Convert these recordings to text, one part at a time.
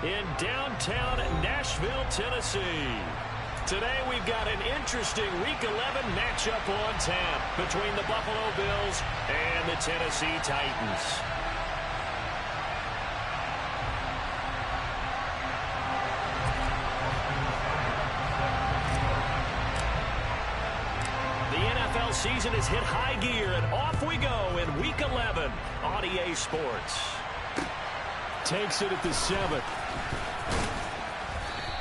in downtown Nashville, Tennessee. Today we've got an interesting Week 11 matchup on tap between the Buffalo Bills and the Tennessee Titans. The NFL season has hit high gear, and off we go in Week 11 on EA Sports. Takes it at the 7th.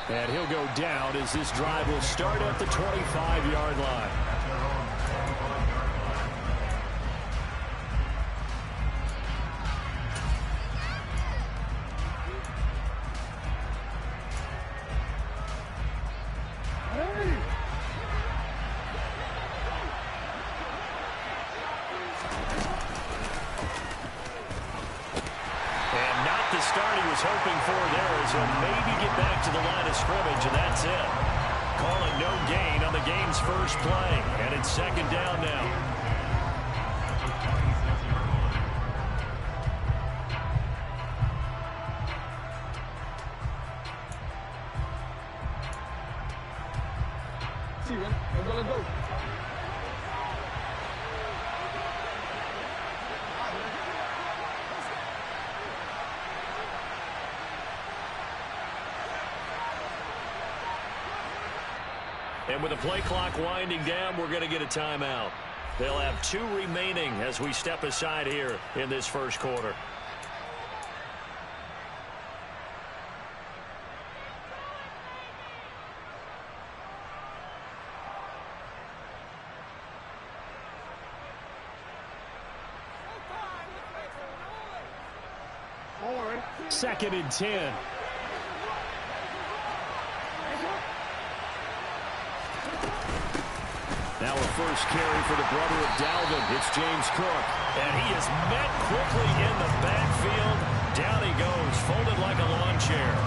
And he'll go down as this drive will start at the 25-yard line. Start he was hoping for there as he'll maybe get back to the line of scrimmage, and that's it. Calling no gain on the game's first play, and it's second down now. Steven, I'm gonna go. And with the play clock winding down, we're going to get a timeout. They'll have 2 remaining as we step aside here in this first quarter. Second and 10. Now a first carry for the brother of Dalvin. It's James Cook. And he is met quickly in the backfield. Down he goes, folded like a lawn chair.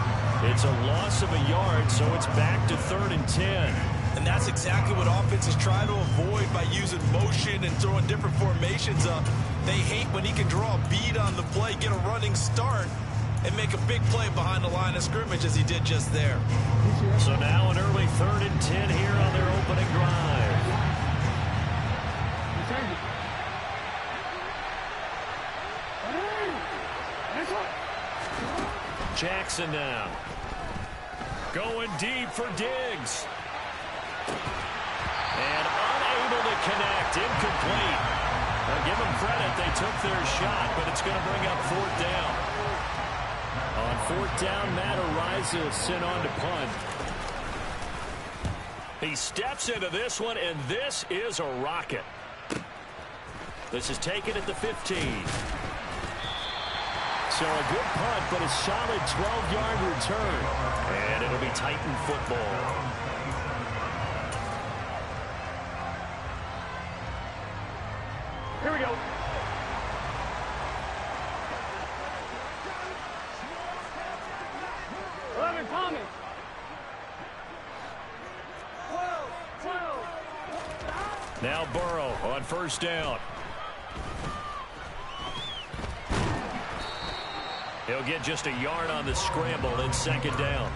It's a loss of a yard, so it's back to 3rd and 10. And that's exactly what offenses try to avoid by using motion and throwing different formations up. They hate when he can draw a bead on the play, get a running start, and make a big play behind the line of scrimmage as he did just there. So now an early 3rd and 10 here on their opening drive. Jackson now. Going deep for Diggs. And unable to connect. Incomplete. Now give them credit. They took their shot, but it's going to bring up 4th down. On 4th down, Matt Araiza sent on to punt. He steps into this one, and this is a rocket. This is taken at the 15. So a good punt, but a solid 12-yard return. And it'll be Titan football. Here we go. Now Burrow on 1st down. He'll get just a yard on the scramble in 2nd down.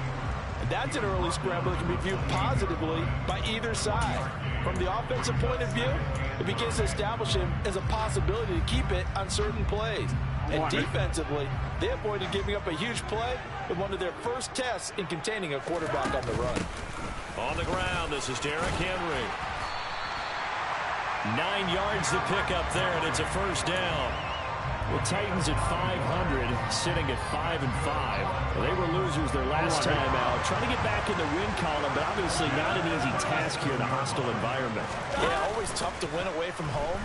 That's an early scramble that can be viewed positively by either side. From the offensive point of view, it begins to establish him as a possibility to keep it on certain plays. And defensively, they avoided giving up a huge play with one of their first tests in containing a quarterback on the run. On the ground, this is Derrick Henry. 9 yards to pick up there, and it's a 1st down. The Titans at 500, sitting at 5-5. Well, they were losers their last time out. Trying to get back in the win column, but obviously not an easy task here in a hostile environment. Yeah, always tough to win away from home.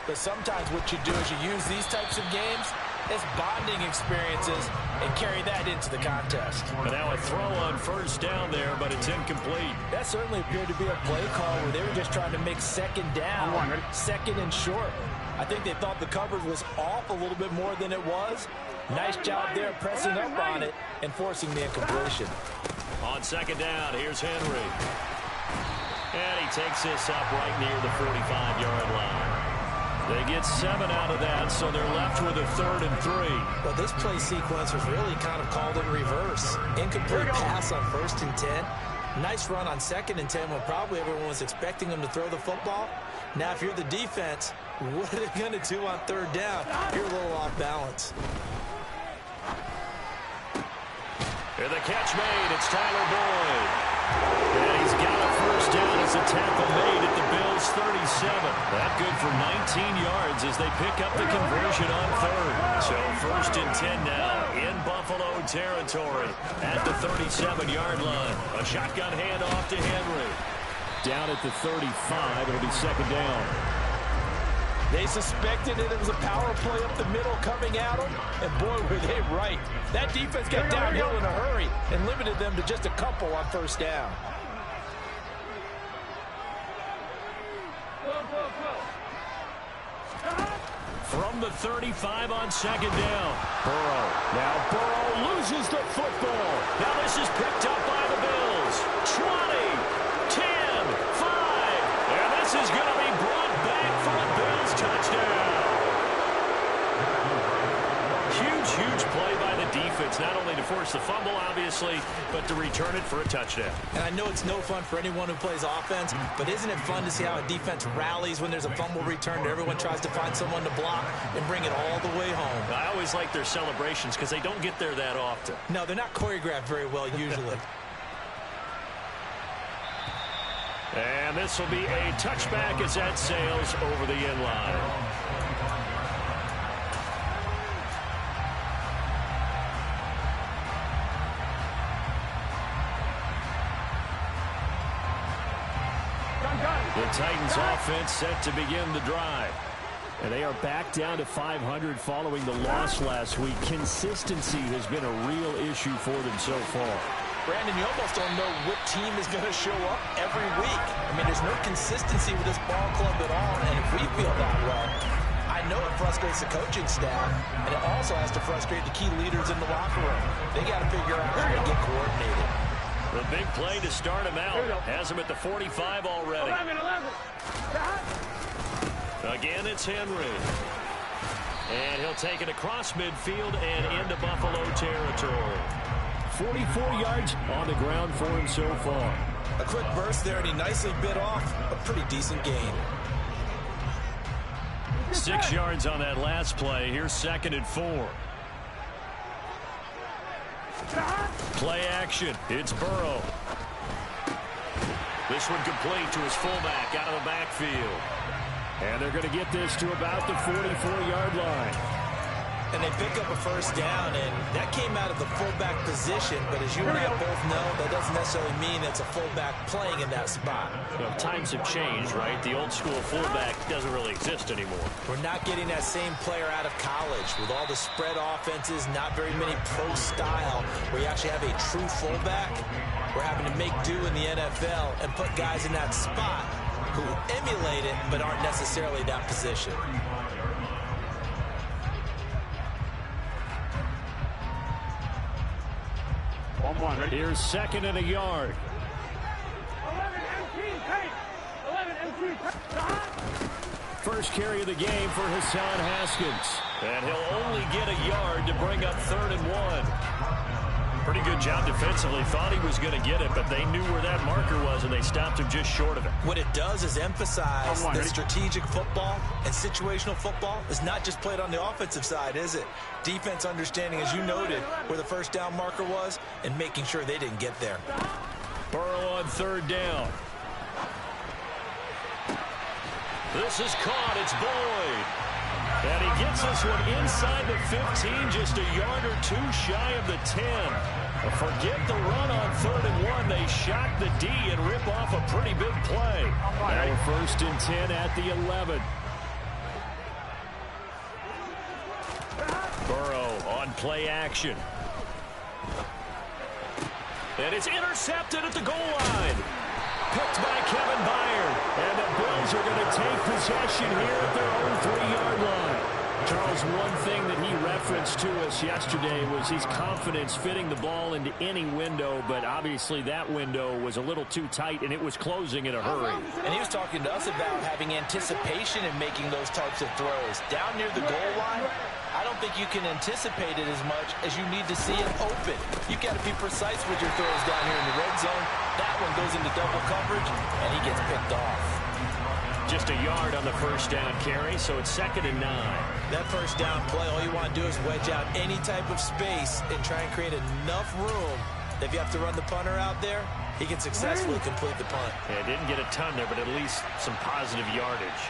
But sometimes what you do is you use these types of games as bonding experiences and carry that into the contest. But now a throw on 1st down there, but it's incomplete. That certainly appeared to be a play call where they were just trying to make 2nd down, 2nd and short. I think they thought the coverage was off a little bit more than it was. Nice job there pressing up on it and forcing the incompletion. On 2nd down, here's Henry. And he takes this up right near the 45-yard line. They get 7 out of that, so they're left with a 3rd and 3. Well, this play sequence was really kind of called in reverse. Incomplete pass on 1st and 10. Nice run on 2nd and 10 when probably everyone was expecting them to throw the football. Now, if you're the defense, what are they going to do on 3rd down? You're a little off balance. And the catch made. It's Tyler Boyd. And he's got a 1st down as a tackle made at the Bills' 37. That good for 19 yards as they pick up the conversion on 3rd. So 1st and 10 now in Buffalo territory at the 37-yard line. A shotgun handoff to Henry. Down at the 35. It'll be 2nd down. They suspected it was a power play up the middle coming at them, and boy, were they right. That defense got downhill in a hurry and limited them to just a couple on 1st down. From the 35 on 2nd down. Burrow. Now Burrow loses the football. Now this is picked up by the Bills. 20, 10, 5. And this is going to be brought back for a Bills touchdown. Huge play by the defense, not only to force the fumble, obviously, but to return it for a touchdown. And I know it's no fun for anyone who plays offense, but isn't it fun to see how a defense rallies when there's a fumble return and everyone tries to find someone to block and bring it all the way home? I always like their celebrations because they don't get there that often. No, they're not choreographed very well usually. And this will be a touchback as that sails over the end line. The Titans offense set to begin the drive. And they are back down to 500 following the loss last week. Consistency has been a real issue for them so far. Brandon, you almost don't know what team is going to show up every week. I mean, there's no consistency with this ball club at all, and if we feel that way, I know it frustrates the coaching staff, and it also has to frustrate the key leaders in the locker room. They got to figure out how to get coordinated. The big play to start him out. Has him at the 45 already. 11. Again, it's Henry. And he'll take it across midfield and into Buffalo territory. 44 yards on the ground for him so far. A quick burst there, and he nicely bit off a pretty decent gain. 6 yards on that last play. Here's 2nd and 4. Play action. It's Burrow. This one complete to his fullback out of the backfield. And they're going to get this to about the 44-yard line. And they pick up a 1st down, and that came out of the fullback position. But as you and I both know, that doesn't necessarily mean it's a fullback playing in that spot. Well, times have changed, right? The old school fullback doesn't really exist anymore. We're not getting that same player out of college with all the spread offenses, not very many pro style, where you actually have a true fullback. We're having to make do in the NFL and put guys in that spot who emulate it but aren't necessarily that position. Here's 2nd and a yard. 1st carry of the game for Hassan Haskins. And he'll only get a yard to bring up 3rd and 1. Pretty good job defensively. Thought he was going to get it, but they knew where that marker was, and they stopped him just short of it. What it does is emphasize that strategic football and situational football is not just played on the offensive side, is it? Defense understanding, as you noted, where the 1st down marker was and making sure they didn't get there. Burrow on 3rd down. This is caught. It's Boyd. And he gets this one inside the 15, just a yard or two shy of the 10. Forget the run on 3rd and 1. They shock the D and rip off a pretty big play. Now 1st and 10 at the 11. Burrow on play action. And it's intercepted at the goal line. Picked by Kevin Byard. And the Bills are going to take possession here at their own 3-yard line. Charles, one thing that he referenced to us yesterday was his confidence fitting the ball into any window, but obviously that window was a little too tight, and it was closing in a hurry. And he was talking to us about having anticipation in making those types of throws. Down near the goal line, I don't don't think you can anticipate it as much as you need to see it open. You've got to be precise with your throws down here in the red zone. That one goes into double coverage, and he gets picked off. Just a yard on the first down carry, so it's 2nd and 9. That first down play, all you want to do is wedge out any type of space and try and create enough room. If you have to run the punter out there, he can successfully complete the punt. Yeah, didn't get a ton there, but at least some positive yardage.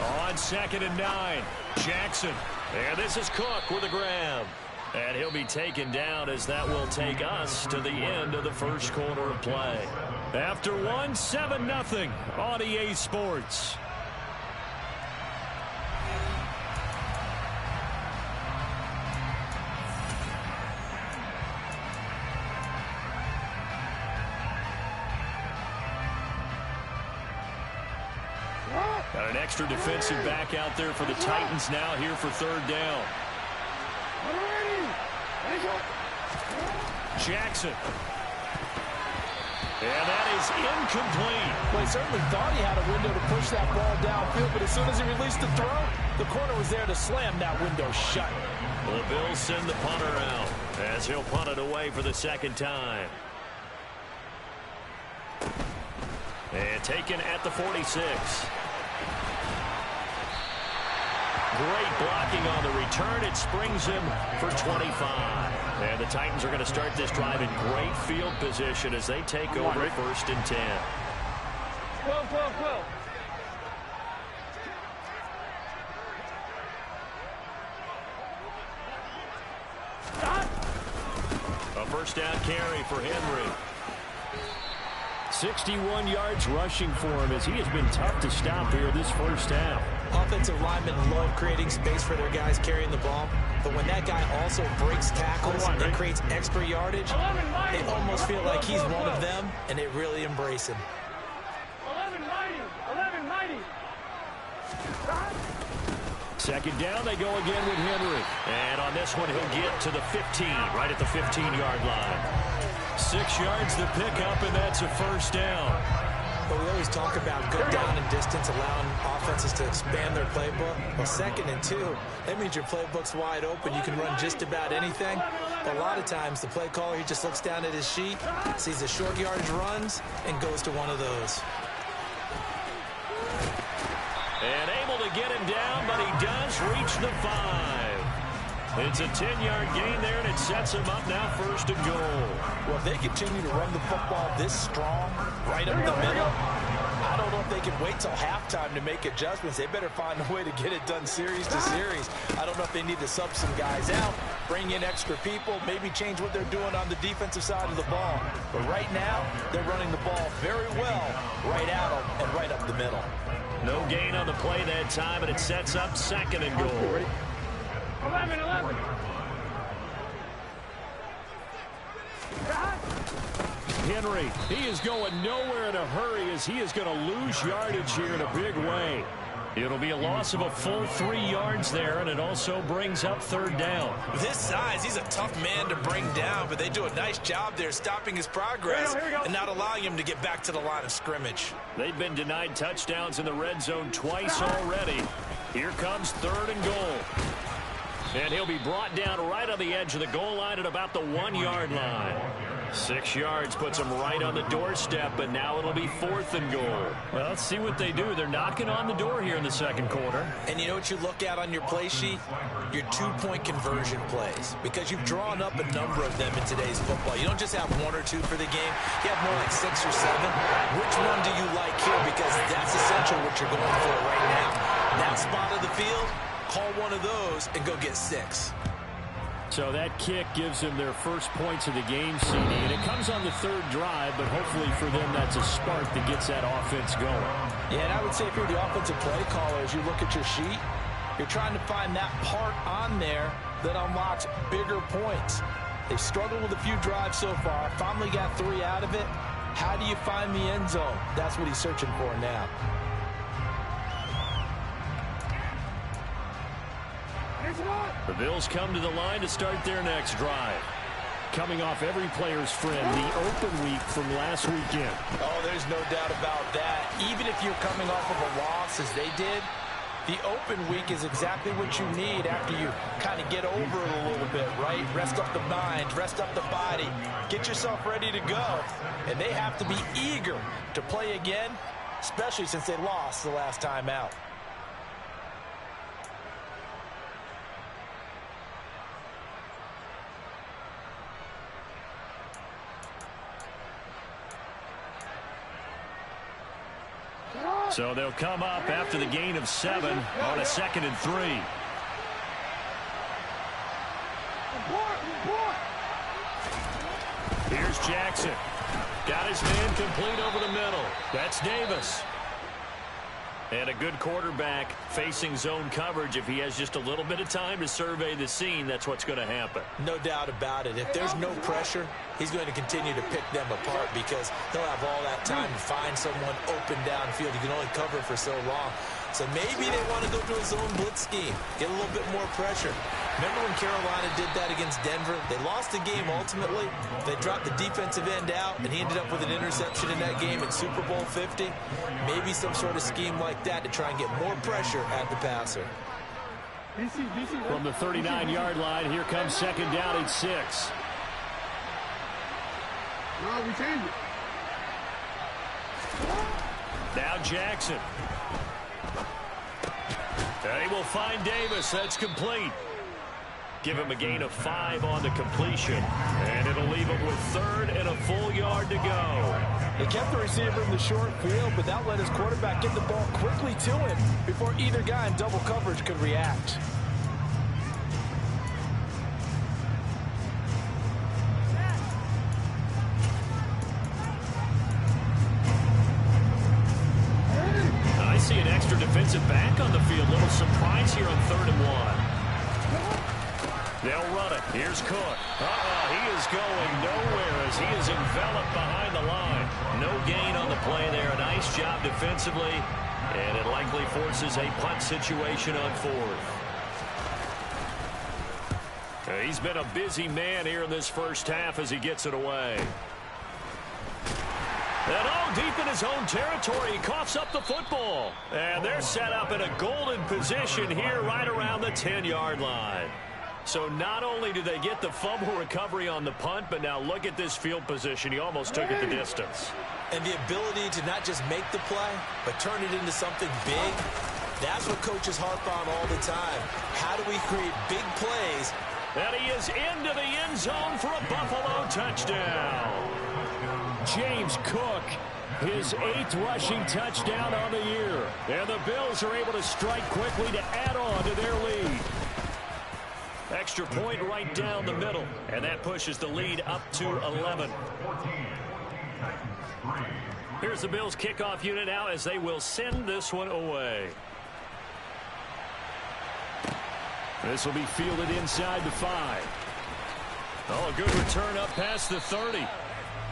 On 2nd and 9, Jackson. And this is Cook with a grab. And he'll be taken down as that will take us to the end of the first quarter of play. After 7-0 on EA Sports. Got an extra defensive back out there for the Titans now here for 3rd down. Jackson. And that is incomplete. Well, he certainly thought he had a window to push that ball downfield, but as soon as he released the throw, the corner was there to slam that window shut. The Bills send the punter out as he'll punt it away for the 2nd time. And taken at the 46. Great blocking on the return. It springs him for 25. And the Titans are going to start this drive in great field position as they take over 1st and 10. A first down carry for Henry. 61 yards rushing for him as he has been tough to stop here this first half. Offensive linemen love creating space for their guys carrying the ball, but when that guy also breaks tackles and creates extra yardage, they almost feel like he's one of them, and they really embrace him. 2nd down, they go again with Henry. And on this one, he'll get to the 15, right at the 15-yard line. 6 yards the pickup, and that's a first down. But we always talk about good down and distance, allowing offenses to expand their playbook. Well, 2nd and 2, that means your playbook's wide open. You can run just about anything. But a lot of times, the play caller, he just looks down at his sheet, sees the short yardage runs, and goes to one of those. And able to get him down, but he does reach the 5. It's a 10-yard gain there, and it sets him up now 1st and goal. Well, if they continue to run the football this strong, right up the middle, I don't know if they can wait till halftime to make adjustments. They better find a way to get it done series to series. I don't know if they need to sub some guys out, bring in extra people, maybe change what they're doing on the defensive side of the ball. But right now, they're running the ball very well right at them and right up the middle. No gain on the play that time, and it sets up 2nd and goal. 11. Henry, he is going nowhere in a hurry as he is going to lose yardage here in a big way. It'll be a loss of a full 3 yards there, and it also brings up 3rd down. With his size, he's a tough man to bring down, but they do a nice job there stopping his progress and not allowing him to get back to the line of scrimmage. They've been denied touchdowns in the red zone twice already. Here comes 3rd and goal. And he'll be brought down right on the edge of the goal line at about the 1-yard line. 6 yards puts him right on the doorstep, but now it'll be 4th and goal. Well, let's see what they do. They're knocking on the door here in the 2nd quarter. And you know what you look at on your play sheet? Your 2-point conversion plays, because you've drawn up a number of them in today's football. You don't just have 1 or 2 for the game. You have more like 6 or 7. Which one do you like here? Because that's essential what you're going for right now. That spot of the field, call one of those and go get 6. So that kick gives them their first points of the game, CD, and it comes on the 3rd drive, but hopefully for them that's a spark that gets that offense going. Yeah, and I would say if you're the offensive play caller, as you look at your sheet, you're trying to find that part on there that unlocks bigger points. They've struggled with a few drives so far, finally got 3 out of it. How do you find the end zone? That's what he's searching for now. The Bills come to the line to start their next drive. Coming off every player's friend, the open week from last weekend. Oh, there's no doubt about that. Even if you're coming off of a loss as they did, The open week is exactly what you need after you kind of get over it a little bit, right? Rest up the mind, rest up the body, get yourself ready to go. And they have to be eager to play again, especially since they lost the last time out. So they'll come up after the gain of 7 on a 2nd and 3. Here's Jackson. Got his man complete over the middle. That's Davis. And a good quarterback facing zone coverage. If he has just a little bit of time to survey the scene, that's what's going to happen. No doubt about it. If there's no pressure, he's going to continue to pick them apart because he'll have all that time to find someone open downfield. He can only cover for so long. So maybe they want to go to a zone blitz scheme, get a little bit more pressure. Remember when Carolina did that against Denver? They lost the game ultimately. They dropped the defensive end out, and he ended up with an interception in that game in Super Bowl 50. Maybe some sort of scheme like that to try and get more pressure at the passer. From the 39-yard line, here comes 2nd down and 6. No, we changed it. Now Jackson. And he will find Davis. That's complete. Give him a gain of 5 on the completion. And it'll leave him with 3rd and a full yard to go. They kept the receiver in the short field, but that let his quarterback get the ball quickly to him before either guy in double coverage could react. I see an extra defensive back on the field. Little surprise here on 3rd and 1. They'll run it. Here's Cook. He is going nowhere as he is enveloped behind the line. No gain on the play there. A nice job defensively, and it likely forces a punt situation on 4th. He's been a busy man here in this first half as he gets it away. And deep in his own territory, he coughs up the football. And they're set up in a golden position here right around the 10-yard line. So not only do they get the fumble recovery on the punt, but now look at this field position. He almost took it the distance. And the ability to not just make the play, but turn it into something big, that's what coaches harp on all the time. How do we create big plays? And he is into the end zone for a Buffalo touchdown. James Cook, his 8th rushing touchdown on the year. And the Bills are able to strike quickly to add on to their lead. Extra point right down the middle. And that pushes the lead up to 11. Here's the Bills kickoff unit now as they will send this one away. This will be fielded inside the 5. A good return up past the 30.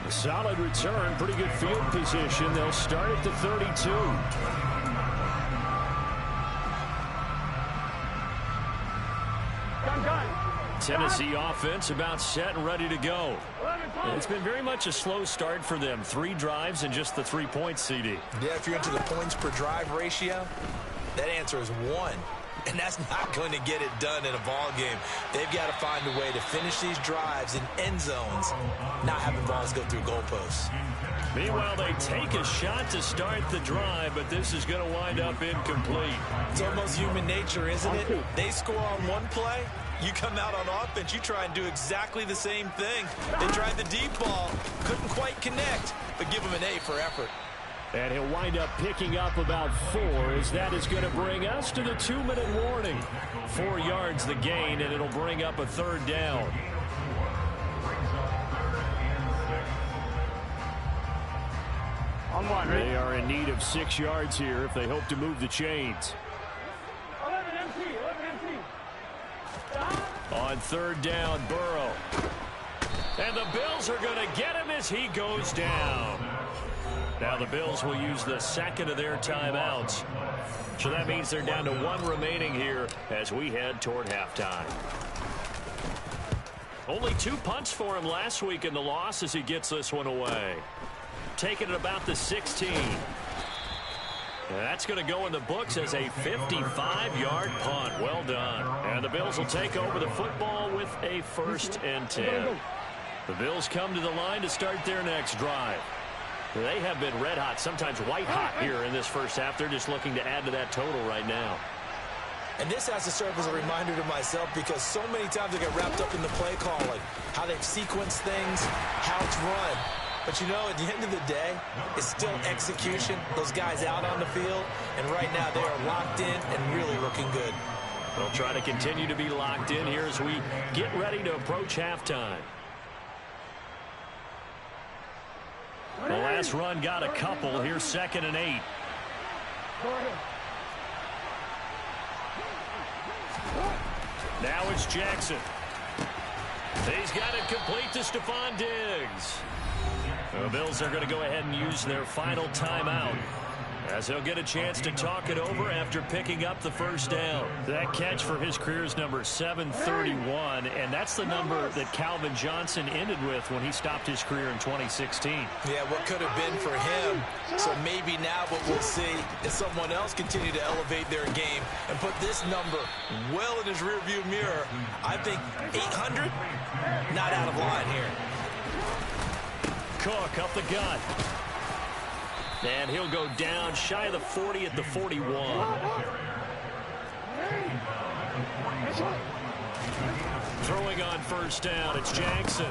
A solid return, pretty good field position. They'll start at the 32. Tennessee offense about set and ready to go. It's been very much a slow start for them. 3 drives and just the 3 points, CD. Yeah, if you're into the points per drive ratio, that answer is 1. And that's not going to get it done in a ball game. They've got to find a way to finish these drives in end zones, not having balls go through goalposts. Meanwhile, they take a shot to start the drive, but this is going to wind up incomplete. It's almost human nature, isn't it? They score on one play. You come out on offense, you try and do exactly the same thing. They tried the deep ball, couldn't quite connect, but give them an A for effort. And he'll wind up picking up about 4 as that is going to bring us to the 2-minute warning. 4 yards the gain, and it'll bring up a 3rd down. They are in need of 6 yards here if they hope to move the chains. 11 MC. On 3rd down, Burrow. And the Bills are going to get him as he goes down. Now the Bills will use the 2nd of their timeouts. So that means they're down to 1 remaining here as we head toward halftime. Only 2 punts for him last week in the loss as he gets this one away. Taking it about the 16. That's going to go in the books as a 55-yard punt. Well done. And the Bills will take over the football with a 1st and 10. The Bills come to the line to start their next drive. They have been red hot, sometimes white hot here in this first half. They're just looking to add to that total right now. And this has to serve as a reminder to myself because so many times I get wrapped up in the play calling, how they've sequenced things, how it's run. But, you know, at the end of the day, it's still execution. Those guys out on the field, and right now they are locked in and really looking good. They'll try to continue to be locked in here as we get ready to approach halftime. The last run got a couple. Here's 2nd and 8. Now it's Jackson. He's got it complete to Stephon Diggs. The Bills are going to go ahead and use their final timeout as he'll get a chance to talk it over after picking up the 1st down. That catch for his career is number 731, and that's the number that Calvin Johnson ended with when he stopped his career in 2016. Yeah, what could have been for him. So maybe now what we'll see is someone else continue to elevate their game and put this number well in his rearview mirror. I think 800, not out of line here. Cook up the gut. And he'll go down shy of the 40 at the 41. Throwing on 1st down, it's Jackson.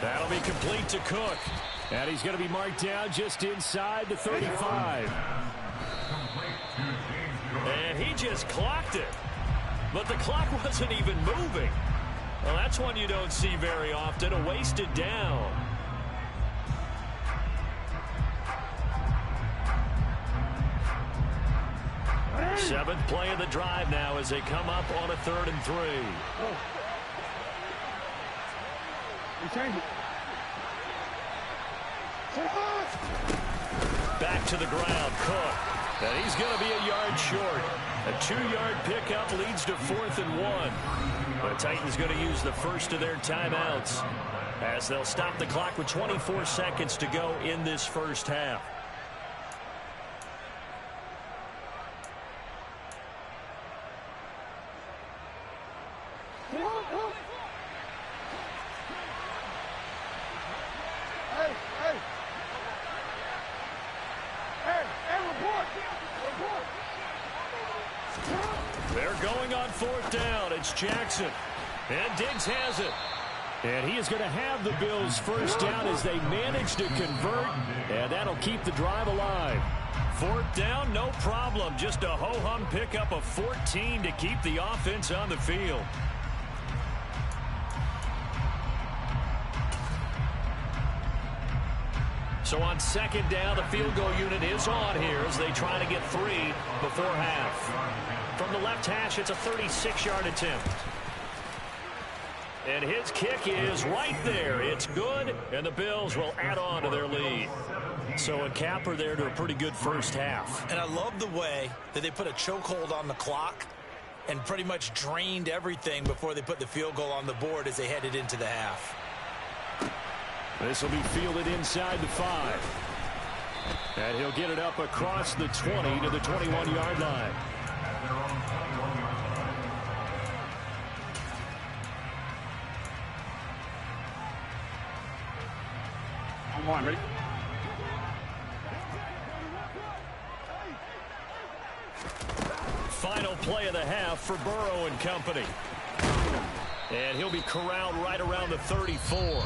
That'll be complete to Cook. And he's going to be marked down just inside the 35. And he just clocked it. But the clock wasn't even moving. Well, that's one you don't see very often, a wasted down. 7th play of the drive now as they come up on a 3rd and 3. Back to the ground, Cook. And he's going to be a yard short. A 2-yard pickup leads to 4th and 1. The Titans going to use the first of their timeouts as they'll stop the clock with 24 seconds to go in this first half. They're going on 4th down. It's Jackson. And Diggs has it. And he is going to have the Bills' 1st down as they manage to convert. And that'll keep the drive alive. 4th down, no problem. Just a ho-hum pickup of 14 to keep the offense on the field. So on 2nd down, the field goal unit is on here as they try to get 3 before half. From the left hash, it's a 36-yard attempt. And his kick is right there. It's good, and the Bills will add on to their lead. So a capper there to a pretty good first half. And I love the way that they put a chokehold on the clock and pretty much drained everything before they put the field goal on the board as they headed into the half. This will be fielded inside the 5. And he'll get it up across the 20 to the 21-yard line. I'm on, ready? Final play of the half for Burrow and company. And he'll be corralled right around the 34.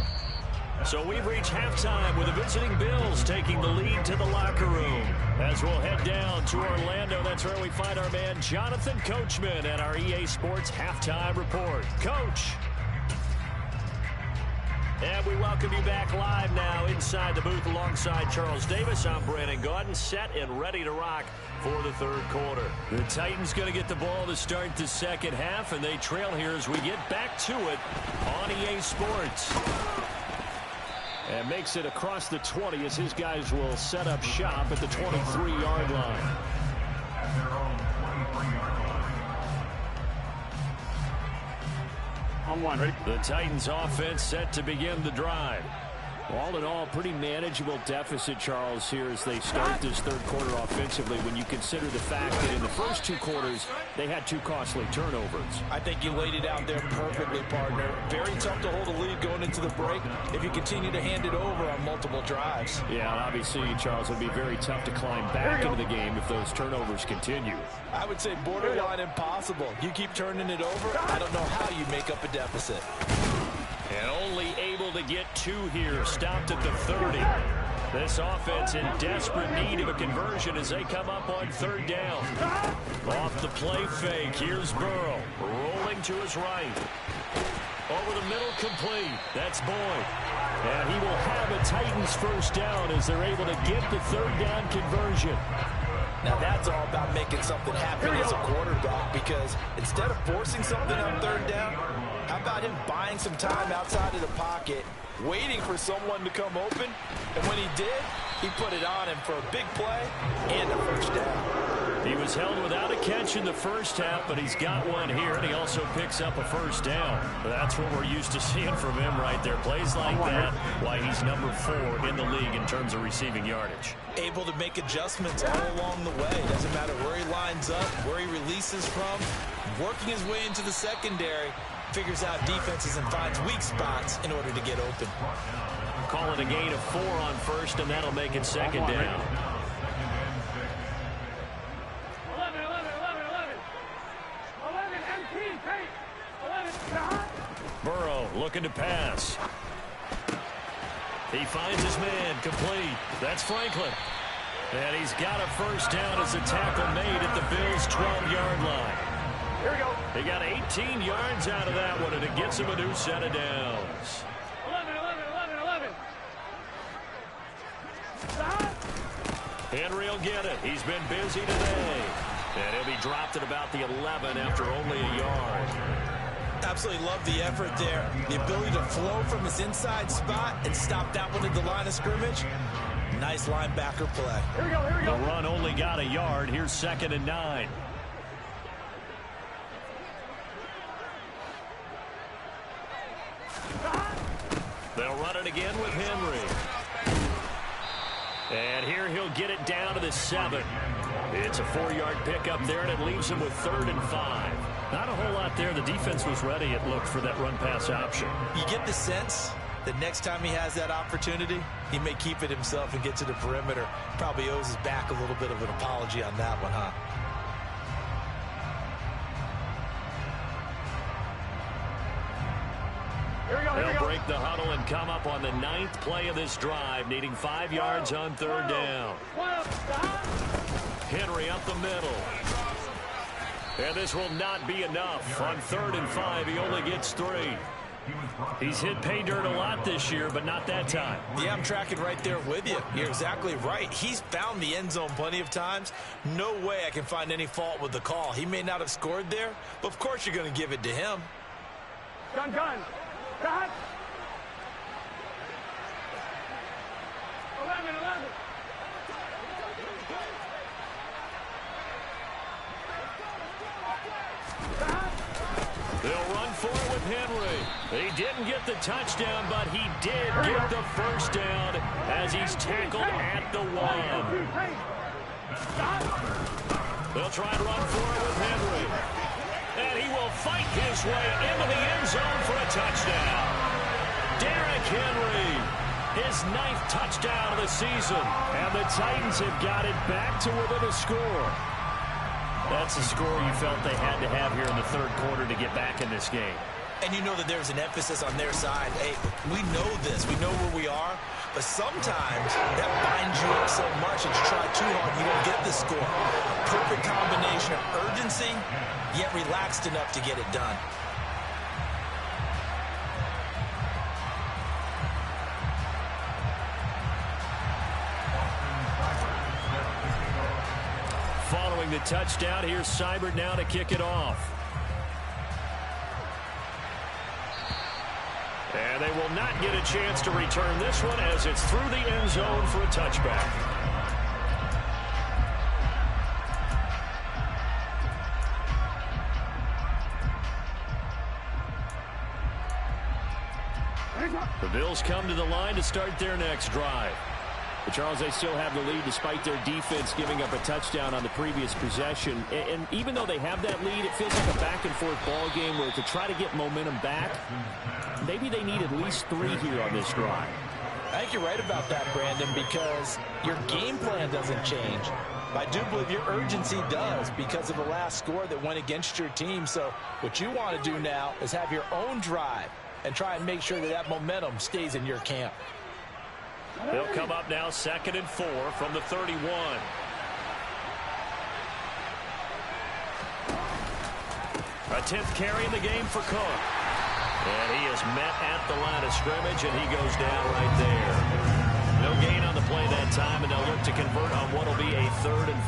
So we've reached halftime with the visiting Bills taking the lead to the locker room. As we'll head down to Orlando, that's where we find our man Jonathan Coachman and our EA Sports Halftime Report. Coach. And we welcome you back live now inside the booth alongside Charles Davis. I'm Brandon Gaudin, set and ready to rock for the third quarter. The Titans going to get the ball to start the second half, and they trail here as we get back to it on EA Sports. And makes it across the 20 as his guys will set up shop at the 23-yard line. On one, ready? The Titans offense set to begin the drive. All in all, pretty manageable deficit, Charles, here as they start this third quarter offensively when you consider the fact that in the first two quarters, they had two costly turnovers. I think you laid it out there perfectly, partner. Very tough to hold a lead going into the break if you continue to hand it over on multiple drives. Yeah, and obviously, Charles, it would be very tough to climb back into the game if those turnovers continue. I would say borderline impossible. You keep turning it over, I don't know how you make up a deficit. And only able to get two here, stopped at the 30. This offense in desperate need of a conversion as they come up on third down. Off the play fake, here's Burrow, rolling to his right. Over the middle, complete. That's Boyd. And he will have a Titans first down as they're able to get the third down conversion. Now that's all about making something happen as a quarterback, because instead of forcing something on third down, how about him buying some time outside of the pocket, waiting for someone to come open, and when he did, he put it on him for a big play and a first down. He was held without a catch in the first half, but he's got one here, and he also picks up a first down. That's what we're used to seeing from him right there. Plays like that, why he's number 4 in the league in terms of receiving yardage. Able to make adjustments all along the way. Doesn't matter where he lines up, where he releases from, working his way into the secondary, figures out defenses and finds weak spots in order to get open. Call it a gain of 4 on first, and that'll make it second down. 11, empty, take. 11, Burrow looking to pass. He finds his man, complete. That's Franklin. And he's got a first down as a tackle made at the Bills' 12-yard line. Here we go. They got 18 yards out of that one, and it gets him a new set of downs. 11. Henry will get it. He's been busy today. And he'll be dropped at about the 11 after only a yard. Absolutely love the effort there. The ability to flow from his inside spot and stop that one at the line of scrimmage. Nice linebacker play. Here we go. The run only got a yard. Here's 2nd and 9. They'll run it again with Henry. And here he'll get it down to the 7. It's a 4-yard pickup there, and it leaves him with 3rd and 5. Not a whole lot there. The defense was ready, it looked, for that run-pass option. You get the sense that next time he has that opportunity, he may keep it himself and get to the perimeter. Probably owes his back a little bit of an apology on that one, huh? They'll break the huddle and come up on the 9th play of this drive, needing 5 yards on third down. Henry up the middle. And this will not be enough. On 3rd and 5, he only gets 3. He's hit pay dirt a lot this year, but not that time. Yeah, I'm tracking right there with you. You're exactly right. He's found the end zone plenty of times. No way I can find any fault with the call. He may not have scored there, but of course you're going to give it to him. Gun. Cut. 11. They'll run for it with Henry. He didn't get the touchdown, but he did get the first down as he's tackled at the 1. They'll try and run for it with Henry. And he will fight his way into the end zone for a touchdown. Derrick Henry, his 9th touchdown of the season. And the Titans have got it back to within a score. That's the score you felt they had to have here in the third quarter to get back in this game. And you know that there's an emphasis on their side. Hey, we know this. We know where we are. But sometimes that binds you up so much that you try too hard, you don't get the score. Perfect combination of urgency, yet relaxed enough to get it done. Following the touchdown, here's Seibert now to kick it off. And they will not get a chance to return this one as it's through the end zone for a touchback. The Bills come to the line to start their next drive. But Charles, they still have the lead despite their defense giving up a touchdown on the previous possession. And even though they have that lead, it feels like a back-and-forth ball game where to try to get momentum back, maybe they need at least 3 here on this drive. I think you're right about that, Brandon, because your game plan doesn't change. I do believe your urgency does because of the last score that went against your team. So what you want to do now is have your own drive and try and make sure that that momentum stays in your camp. They'll come up now 2nd and 4 from the 31. A 10th carry in the game for Cook. And he is met at the line of scrimmage, and he goes down right there. No gain on the play that time, and they'll look to convert on what will be a 3rd and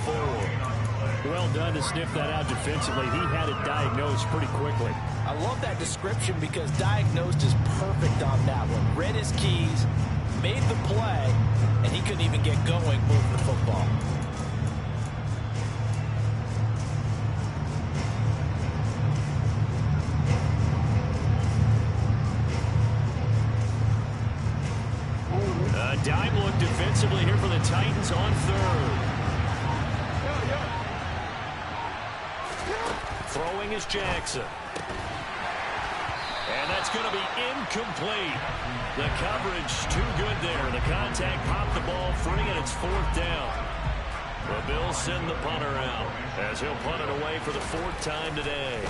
4. Well done to sniff that out defensively. He had it diagnosed pretty quickly. I love that description because diagnosed is perfect on that one. Read his keys, made the play, and he couldn't even get going moving the football. Dime look defensively here for the Titans on 3rd. Throwing is Jackson. And that's going to be incomplete. The coverage too good there. The contact popped the ball free, and it's 4th down. The Bills send the punter out as he'll punt it away for the 4th time today.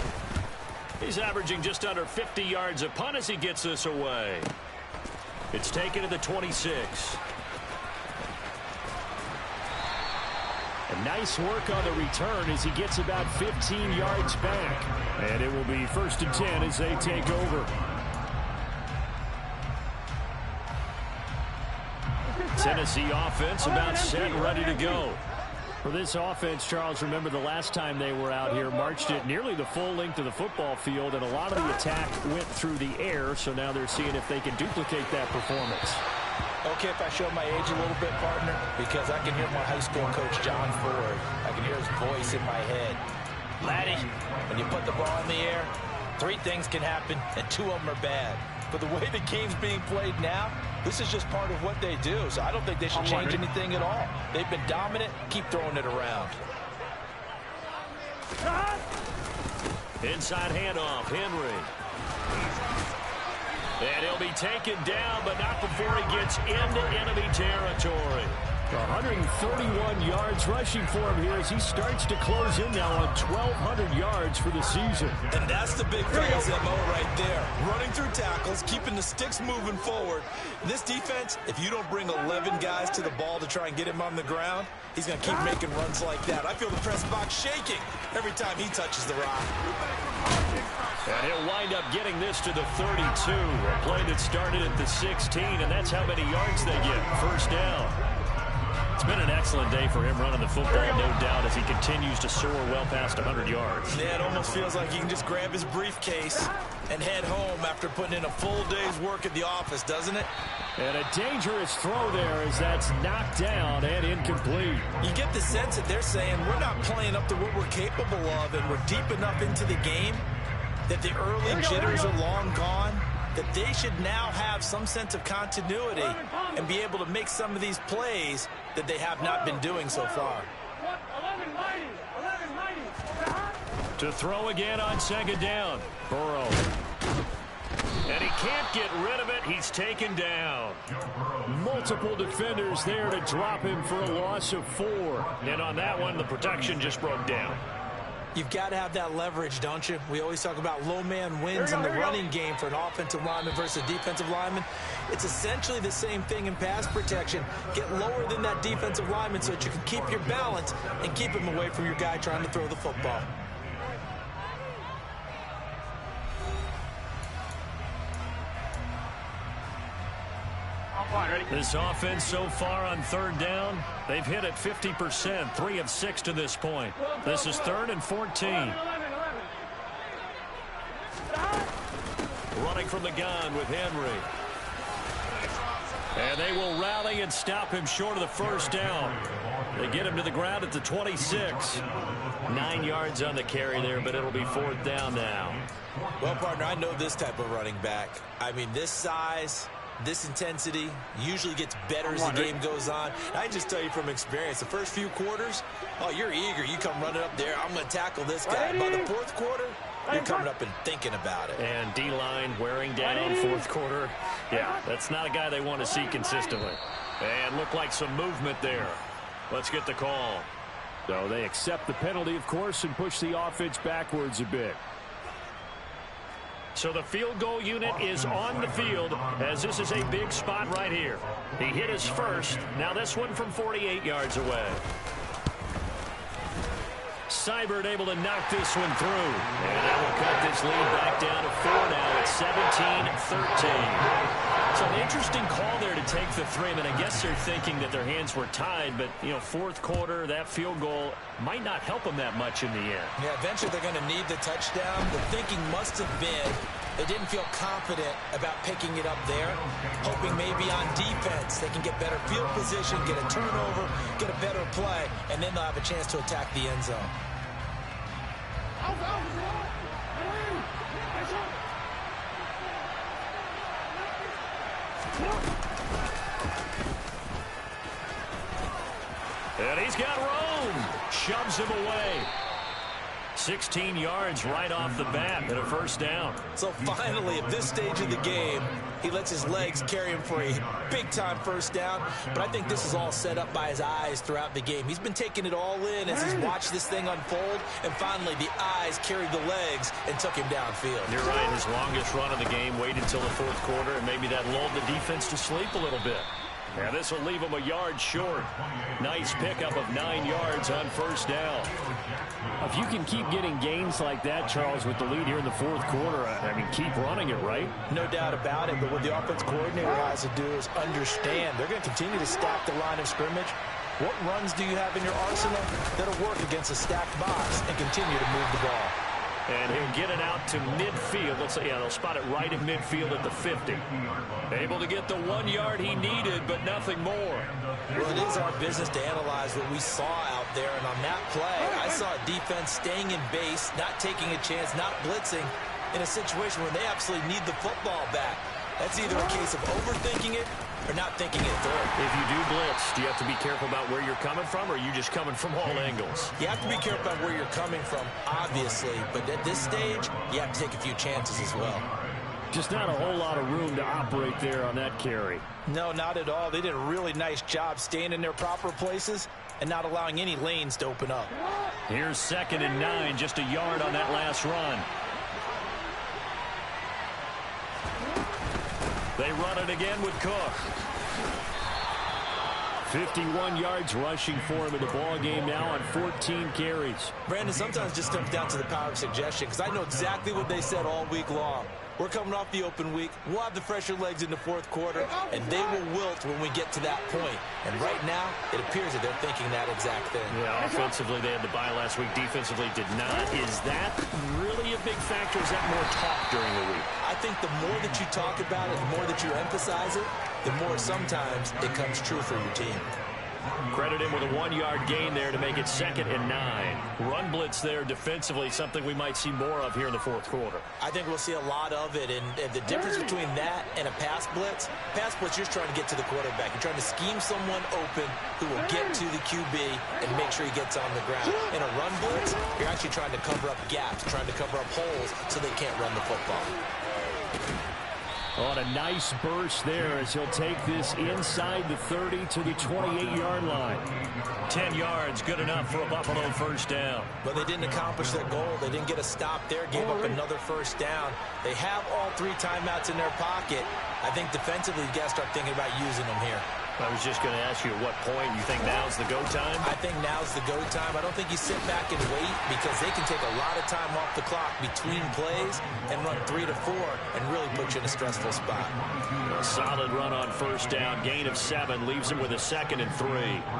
He's averaging just under 50 yards a punt as he gets this away. It's taken to the 26. And nice work on the return as he gets about 15 yards back. And it will be 1st and 10 as they take over. Tennessee offense about set and ready to go. For this offense, Charles, remember the last time they were out here, marched it nearly the full length of the football field, and a lot of the attack went through the air, so now they're seeing if they can duplicate that performance. Okay, if I show my age a little bit, partner, because I can hear my high school coach, John Ford. I can hear his voice in my head. Laddie, when you put the ball in the air, 3 things can happen, and 2 of them are bad. But the way the game's being played now, this is just part of what they do. So I don't think they should change anything at all. They've been dominant. Keep throwing it around. Inside handoff, Henry. And he'll be taken down, but not before he gets into enemy territory. 131 yards rushing for him here as he starts to close in now on 1,200 yards for the season. And that's the big fellow's MO right there. Running through tackles, keeping the sticks moving forward. This defense, if you don't bring 11 guys to the ball to try and get him on the ground, he's going to keep making runs like that. I feel the press box shaking every time he touches the rock. And he'll wind up getting this to the 32. A play that started at the 16, and that's how many yards they get. 1st down. It's been an excellent day for him running the football, no doubt, as he continues to soar well past 100 yards. Yeah, it almost feels like he can just grab his briefcase and head home after putting in a full day's work at the office, doesn't it? And a dangerous throw there as that's knocked down and incomplete. You get the sense that they're saying we're not playing up to what we're capable of, and we're deep enough into the game that the early jitters are long gone, that they should now have some sense of continuity and be able to make some of these plays that they have not been doing so far. To throw again on 2nd down. Burrow. And he can't get rid of it. He's taken down. Multiple defenders there to drop him for a loss of 4. And on that one, the protection just broke down. You've got to have that leverage, don't you? We always talk about low man wins in the running game for an offensive lineman versus a defensive lineman. It's essentially the same thing in pass protection. Get lower than that defensive lineman so that you can keep your balance and keep him away from your guy trying to throw the football. This offense so far on 3rd down, they've hit it 50%, 3 of 6 to this point. This is 3rd and 14. Running from the gun with Henry. And they will rally and stop him short of the 1st down. They get him to the ground at the 26. 9 yards on the carry there, but it'll be 4th down now. Well, partner, I know this type of running back. I mean, this size, this intensity usually gets better as the game goes on. I just tell you from experience, the first few quarters, oh, you're eager. You come running up there. I'm going to tackle this guy. By the 4th quarter, you're coming up and thinking about it. And D-line wearing down 4th quarter. Yeah, that's not a guy they want to see consistently. And looked like some movement there. Let's get the call. So they accept the penalty, of course, and push the offense backwards a bit. So the field goal unit is on the field as this is a big spot right here. He hit his first. Now this one from 48 yards away. Seibert able to knock this one through. And that will cut this lead back down to 4 now. It's 17-13. So an interesting call there to take the 3. I mean, I guess they're thinking that their hands were tied, but, you know, 4th quarter, that field goal might not help them that much in the end. Yeah, eventually they're going to need the touchdown. The thinking must have been they didn't feel confident about picking it up there, hoping maybe on defense they can get better field position, get a turnover, get a better play, and then they'll have a chance to attack the end zone. And he's got room. Shoves him away. 16 yards right off the bat and a 1st down. So finally, at this stage of the game, he lets his legs carry him for a big-time 1st down. But I think this is all set up by his eyes throughout the game. He's been taking it all in as he's watched this thing unfold. And finally, the eyes carried the legs and took him downfield. You're right. His longest run of the game waited until the 4th quarter, and maybe that lulled the defense to sleep a little bit. Yeah, this will leave him a yard short. Nice pickup of 9 yards on 1st down. If you can keep getting gains like that, Charles, with the lead here in the 4th quarter, I mean, keep running it, right? No doubt about it, but what the offense coordinator has to do is understand. They're going to continue to stack the line of scrimmage. What runs do you have in your arsenal that'll work against a stacked box and continue to move the ball? And he'll get it out to midfield. Let's say, yeah, they'll spot it right at midfield at the 50. Able to get the 1 yard he needed, but nothing more. Well, it is our business to analyze what we saw out there. And on that play, I saw a defense staying in base, not taking a chance, not blitzing in a situation where they absolutely need the football back. That's either a case of overthinking it or not thinking it through. If you do blitz, do you have to be careful about where you're coming from, or are you just coming from all angles? You have to be careful about where you're coming from, obviously. But at this stage, you have to take a few chances as well. Just not a whole lot of room to operate there on that carry. No, not at all. They did a really nice job staying in their proper places and not allowing any lanes to open up. Here's 2nd and 9, just a yard on that last run. They run it again with Cook. 51 yards rushing for him in the ball game now on 14 carries. Brandon, sometimes it just comes down to the power of suggestion, because I know exactly what they said all week long. We're coming off the open week. We'll have the fresher legs in the 4th quarter, and they will wilt when we get to that point. And right now, it appears that they're thinking that exact thing. Yeah, offensively, they had the bye last week. Defensively, did not. Is that really a big factor? Is that more talk during the week? I think the more that you talk about it, the more that you emphasize it, the more sometimes it comes true for your team. Credit him with a 1 yard gain there to make it 2nd and 9. Run blitz there defensively, something we might see more of here in the 4th quarter. I think we'll see a lot of it, and the difference between that and a pass blitz, you're just trying to get to the quarterback. You're trying to scheme someone open who will get to the QB and make sure he gets on the ground. In a run blitz, you're actually trying to cover up gaps, trying to cover up holes so they can't run the football. On a nice burst there as he'll take this inside the 30 to the 28-yard line. 10 yards, good enough for a Buffalo 1st down. But they didn't accomplish their goal. They didn't get a stop there, gave up another 1st down. They have all 3 timeouts in their pocket. I think defensively, you got to start thinking about using them here. I was just going to ask you at what point you think now's the go time? I think now's the go time. I don't think you sit back and wait, because they can take a lot of time off the clock between plays and run 3 to 4 and really put you in a stressful spot. A solid run on 1st down. Gain of 7 leaves him with a 2nd and 3.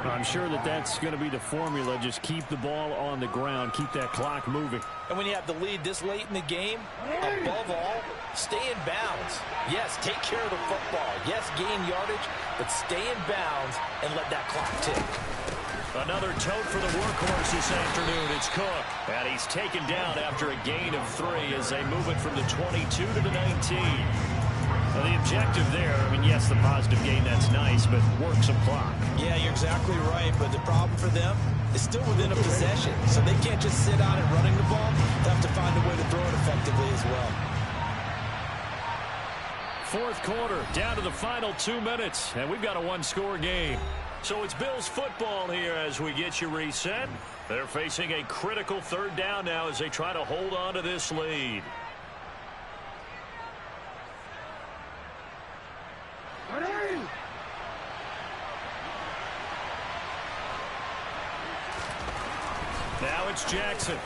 I'm sure that's going to be the formula. Just keep the ball on the ground. Keep that clock moving. And when you have the lead this late in the game, above all, stay in bounds. Yes, take care of the football. Yes, gain yardage, but stay in bounds and let that clock tick. Another tote for the workhorse this afternoon. It's Cook. And he's taken down after a gain of 3 as they move it from the 22 to the 19. Well, the objective there, I mean, yes, the positive gain, that's nice, but work some clock. Yeah, you're exactly right, but the problem for them is still within a possession, so they can't just sit on it running the ball. They have to find a way to throw it effectively as well. Fourth quarter, down to the final 2 minutes, and we've got a one-score game. So it's Bills football here as we get you reset. They're facing a critical third down now as they try to hold on to this lead. Now it's Jackson.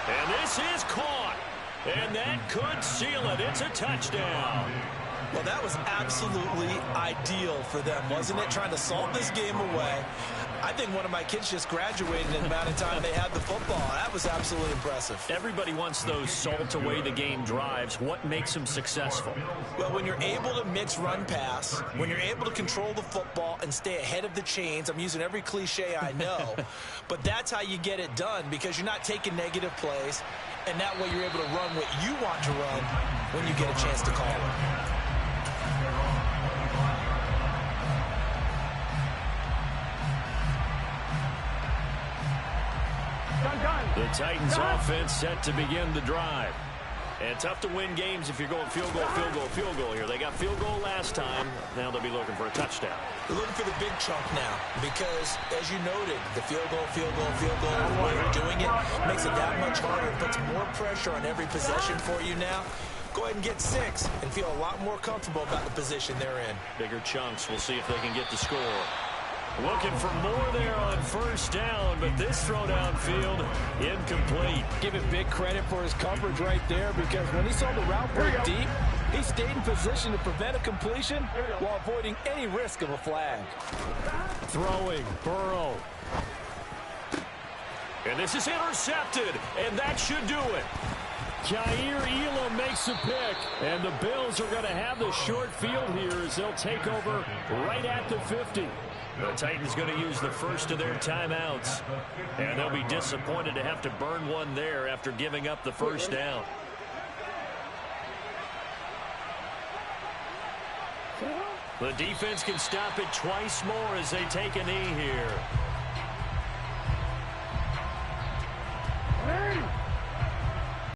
And this is caught. And that could seal it. It's a touchdown. Well, that was absolutely ideal for them, wasn't it? Trying to salt this game away. I think one of my kids just graduated in the amount of time they had the football. That was absolutely impressive. Everybody wants those salt away the game drives. What makes them successful? Well, when you're able to mix run pass, when you're able to control the football and stay ahead of the chains, I'm using every cliche I know, but that's how you get it done because you're not taking negative plays, and that way you're able to run what you want to run when you get a chance to call it. The Titans offense set to begin the drive. And tough to win games if you're going field goal, field goal, field goal here. They got field goal last time. Now they'll be looking for a touchdown. They're looking for the big chunk now because, as you noted, the field goal, the way you're doing it makes it that much harder. It puts more pressure on every possession for you now. Go ahead and get 6 and feel a lot more comfortable about the position they're in. Bigger chunks. We'll see if they can get the score. Looking for more there on first down, but this throw downfield, incomplete. Give him big credit for his coverage right there because when he saw the route break deep, he stayed in position to prevent a completion while avoiding any risk of a flag. Throwing, Burrow. And this is intercepted, and that should do it. Jair Elam makes a pick, and the Bills are going to have the short field here as they'll take over right at the 50. The Titans going to use the first of their timeouts, and they'll be disappointed to have to burn one there after giving up the first down. The defense can stop it twice more as they take a knee here.